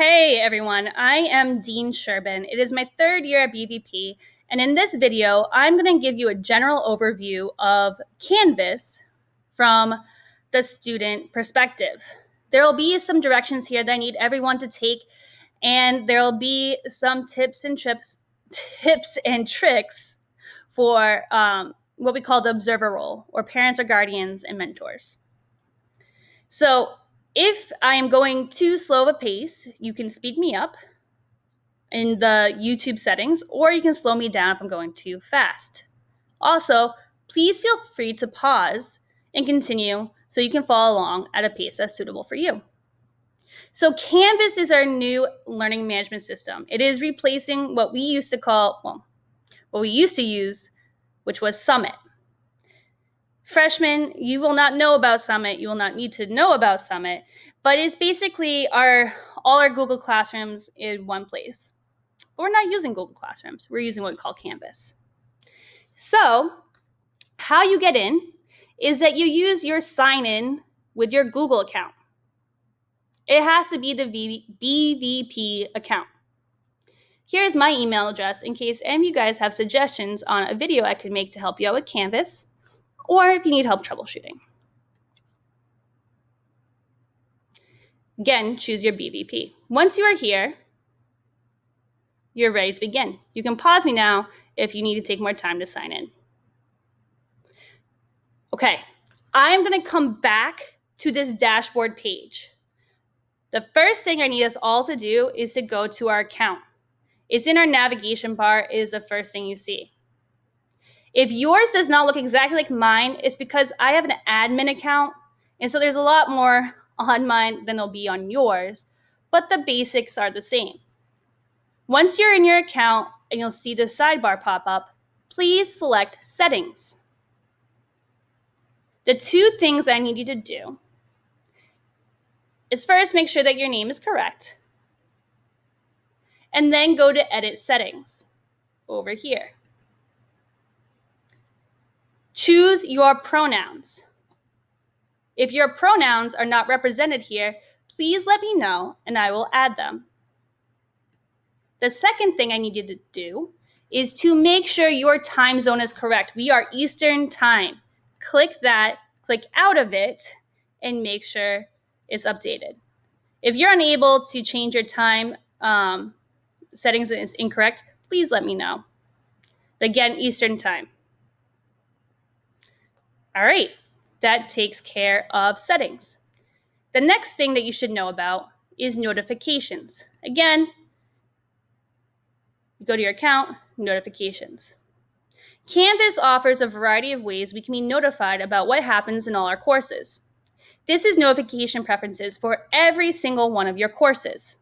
Hey everyone, I am Dean Sherbin. It is my third year at BVP, and in this video, I'm going to give you a general overview of Canvas from the student perspective. There will be some directions here that I need everyone to take, and there will be some tips and tricks for what we call the observer role, or parents or guardians and mentors. So if I am going too slow of a pace, you can speed me up in the YouTube settings, or you can slow me down if I'm going too fast. Also, please feel free to pause and continue so you can follow along at a pace that's suitable for you. So Canvas is our new learning management system. It is replacing what we used to use, which was Summit. Freshmen, you will not know about Summit. You will not need to know about Summit, but it's basically all our Google Classrooms in one place. But we're not using Google Classrooms. We're using what we call Canvas. So how you get in is that you use your sign-in with your Google account. It has to be the BVP account. Here's my email address in case any of you guys have suggestions on a video I could make to help you out with Canvas, or if you need help troubleshooting. Again, choose your BVP. Once you are here, you're ready to begin. You can pause me now if you need to take more time to sign in. Okay, I'm going to come back to this dashboard page. The first thing I need us all to do is to go to our account. It's in our navigation bar. It is the first thing you see. If yours does not look exactly like mine, it's because I have an admin account, and so there's a lot more on mine than there'll be on yours, but the basics are the same. Once you're in your account and you'll see the sidebar pop up, please select Settings. The two things I need you to do is first make sure that your name is correct, and then go to Edit Settings over here. Choose your pronouns. If your pronouns are not represented here, please let me know and I will add them. The second thing I need you to do is to make sure your time zone is correct. We are Eastern time. Click that, click out of it, and make sure it's updated. If you're unable to change your time settings and it's incorrect, please let me know. Again, Eastern time. All right, that takes care of settings. The next thing that you should know about is notifications. Again, you go to your account, notifications. Canvas offers a variety of ways we can be notified about what happens in all our courses. This is notification preferences for every single one of your courses.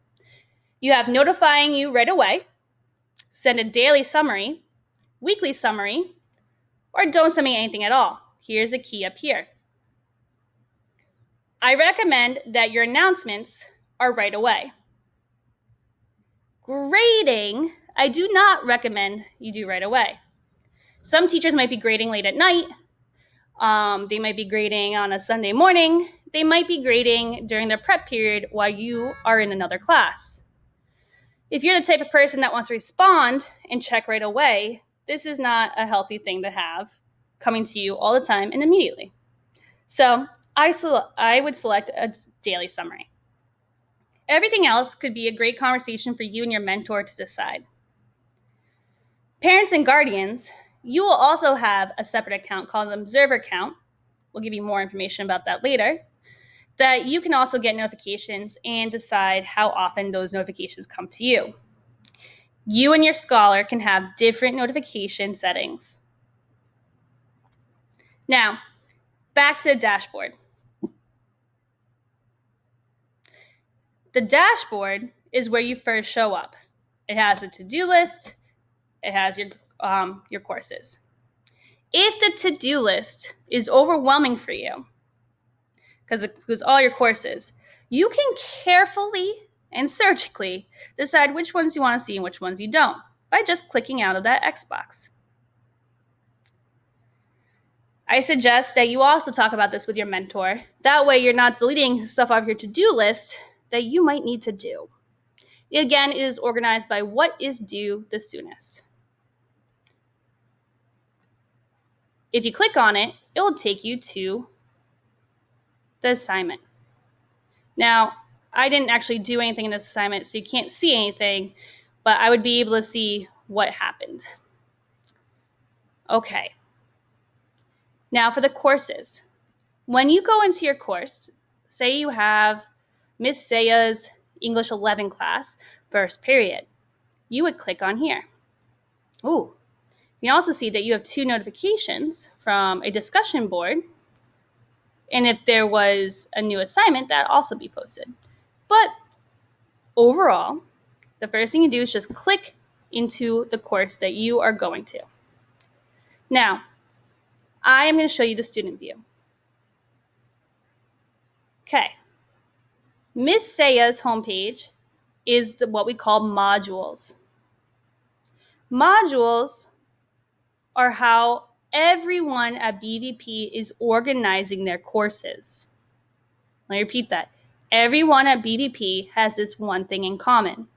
You have notifying you right away, send a daily summary, weekly summary, or don't send me anything at all. Here's a key up here. I recommend that your announcements are right away. Grading, I do not recommend you do right away. Some teachers might be grading late at night. They might be grading on a Sunday morning. They might be grading during their prep period while you are in another class. If you're the type of person that wants to respond and check right away, this is not a healthy thing to have coming to you all the time and immediately. So I would select a daily summary. Everything else could be a great conversation for you and your mentor to decide. Parents and guardians, you will also have a separate account called an observer account. We'll give you more information about that later. That you can also get notifications and decide how often those notifications come to you. You and your scholar can have different notification settings. Now, back to the dashboard. The dashboard is where you first show up. It has a to-do list. It has your courses. If the to-do list is overwhelming for you, because it includes all your courses, you can carefully and surgically decide which ones you want to see and which ones you don't by just clicking out of that X box. I suggest that you also talk about this with your mentor. That way you're not deleting stuff off your to-do list that you might need to do. Again, it is organized by what is due the soonest. If you click on it, it will take you to the assignment. Now, I didn't actually do anything in this assignment, so you can't see anything, but I would be able to see what happened. Okay. Now for the courses. When you go into your course, say you have Miss Saya's English 11 class, first period, you would click on here. Ooh. You can also see that you have 2 notifications from a discussion board. And if there was a new assignment, that'd also be posted. But overall, the first thing you do is just click into the course that you are going to. Now, I am going to show you the student view. Okay. Miss Saya's homepage is what we call modules. Modules are how everyone at BVP is organizing their courses. Let me repeat that. Everyone at BVP has this one thing in common.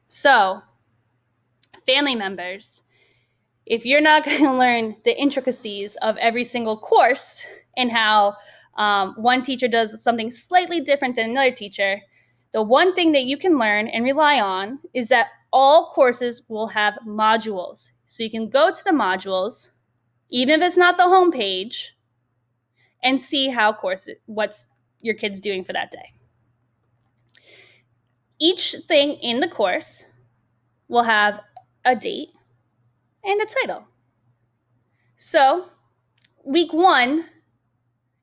So, family members, if you're not going to learn the intricacies of every single course and how one teacher does something slightly different than another teacher, the one thing that you can learn and rely on is that all courses will have modules. So you can go to the modules, even if it's not the home page, and see how what's your kid's doing for that day. Each thing in the course will have a date and a title. So week 1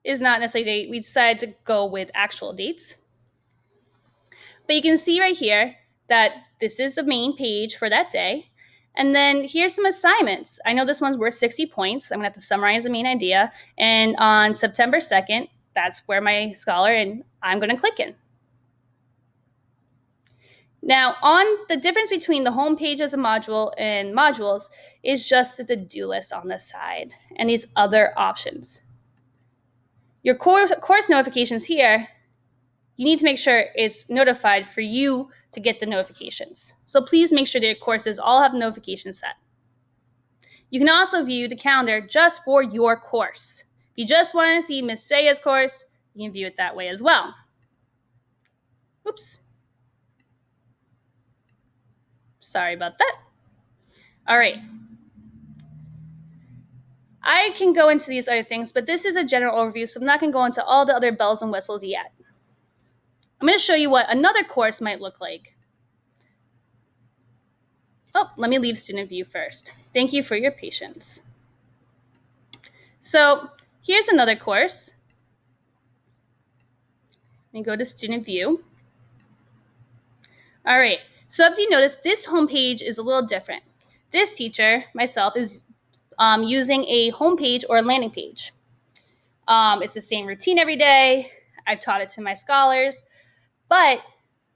is not necessarily a date. We decided to go with actual dates. But you can see right here that this is the main page for that day. And then here's some assignments. I know this one's worth 60 points. I'm going to have to summarize the main idea. And on September 2nd, that's where my scholar, and I'm going to click in. Now, on the difference between the home page as a module and modules is just the do list on the side and these other options. Your course notifications here, you need to make sure it's notified for you to get the notifications. So please make sure that your courses all have notifications set. You can also view the calendar just for your course. If you just want to see Miss Saya's course, you can view it that way as well. Oops. Sorry about that. All right. I can go into these other things, but this is a general overview, so I'm not going to go into all the other bells and whistles yet. I'm going to show you what another course might look like. Oh, let me leave student view first. Thank you for your patience. So here's another course. Let me go to student view. All right, so as you notice, this homepage is a little different. This teacher, myself, is using a homepage or a landing page. It's the same routine every day. I've taught it to my scholars. But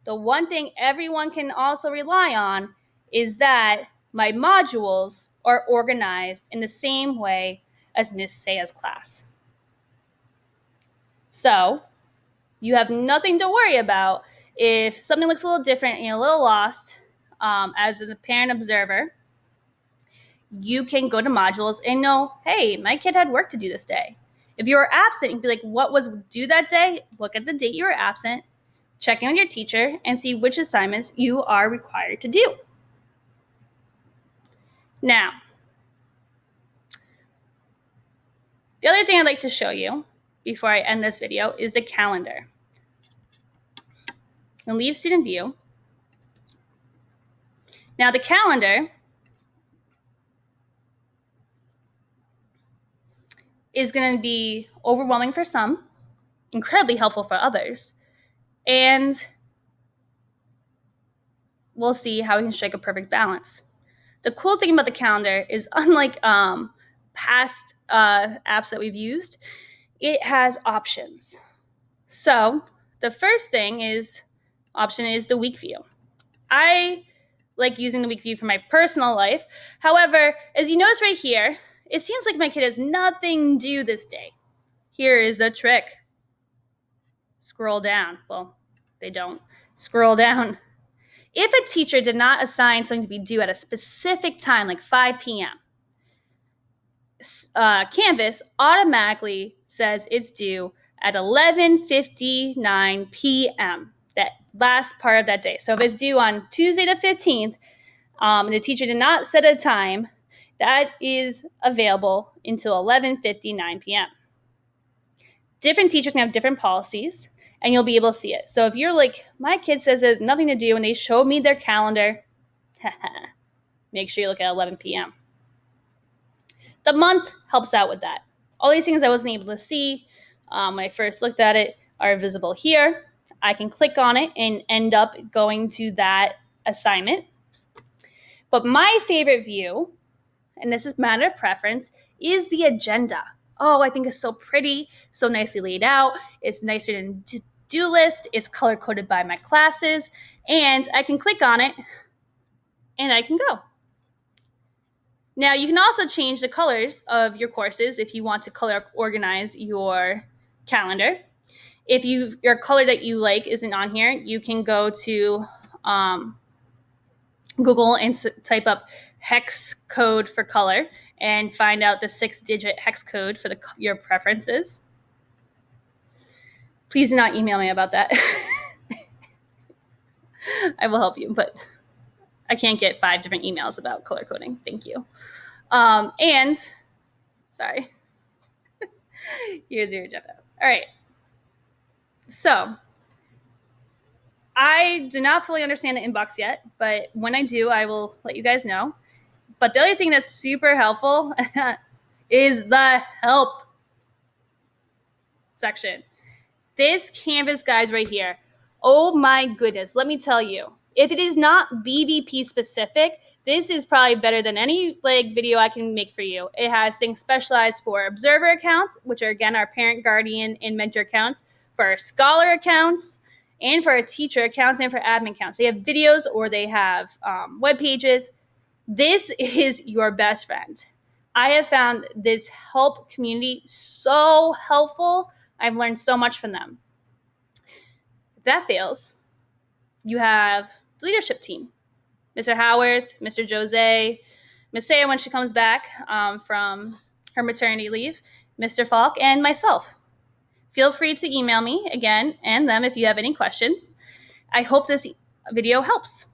the one thing everyone can also rely on is that my modules are organized in the same way as Miss Saya's class. So you have nothing to worry about if something looks a little different and you're a little lost. As a parent observer, you can go to modules and know, hey, my kid had work to do this day. If you were absent, you can be like, what was due that day? Look at the date you were absent, check in with your teacher, and see which assignments you are required to do. Now, the other thing I'd like to show you before I end this video is the calendar. I'll leave student view. Now, the calendar is going to be overwhelming for some, incredibly helpful for others, and we'll see how we can strike a perfect balance. The cool thing about the calendar is, unlike past apps that we've used, it has options. So the first option is the week view. I like using the week view for my personal life. However, as you notice right here, it seems like my kid has nothing due this day. Here is a trick. Scroll down. Well, they don't. Scroll down. If a teacher did not assign something to be due at a specific time, like 5 p.m., Canvas automatically says it's due at 11:59 p.m., that last part of that day. So if it's due on Tuesday the 15th, and the teacher did not set a time, that is available until 11:59 p.m. Different teachers can have different policies, and you'll be able to see it. So if you're like, my kid says there's nothing to do, and they show me their calendar, make sure you look at 11 p.m. The month helps out with that. All these things I wasn't able to see when I first looked at it are visible here. I can click on it and end up going to that assignment. But my favorite view, and this is a matter of preference, is the agenda. Oh, I think it's so pretty, so nicely laid out. It's nicer than to-do list. It's color-coded by my classes. And I can click on it, and I can go. Now, you can also change the colors of your courses if you want to color organize your calendar. If your color that you like isn't on here, you can go to Google and type up hex code for color and find out the 6-digit hex code for your preferences. Please do not email me about that. I will help you, but I can't get 5 different emails about color coding. Thank you. And sorry, here's your agenda. All right. So I do not fully understand the inbox yet, but when I do, I will let you guys know. But the other thing that's super helpful is the help section. This Canvas, guys, right here. Oh my goodness. Let me tell you, if it is not BVP specific, this is probably better than any video I can make for you. It has things specialized for observer accounts, which are, again, our parent, guardian, and mentor accounts, for our scholar accounts, and for our teacher accounts, and for admin accounts. They have videos or they have web pages. This is your best friend. I have found this help community so helpful. I've learned so much from them. If that fails, you have the leadership team. Mr. Howarth, Mr. Jose, Miss Saya when she comes back from her maternity leave, Mr. Falk, and myself. Feel free to email me again and them if you have any questions. I hope this video helps.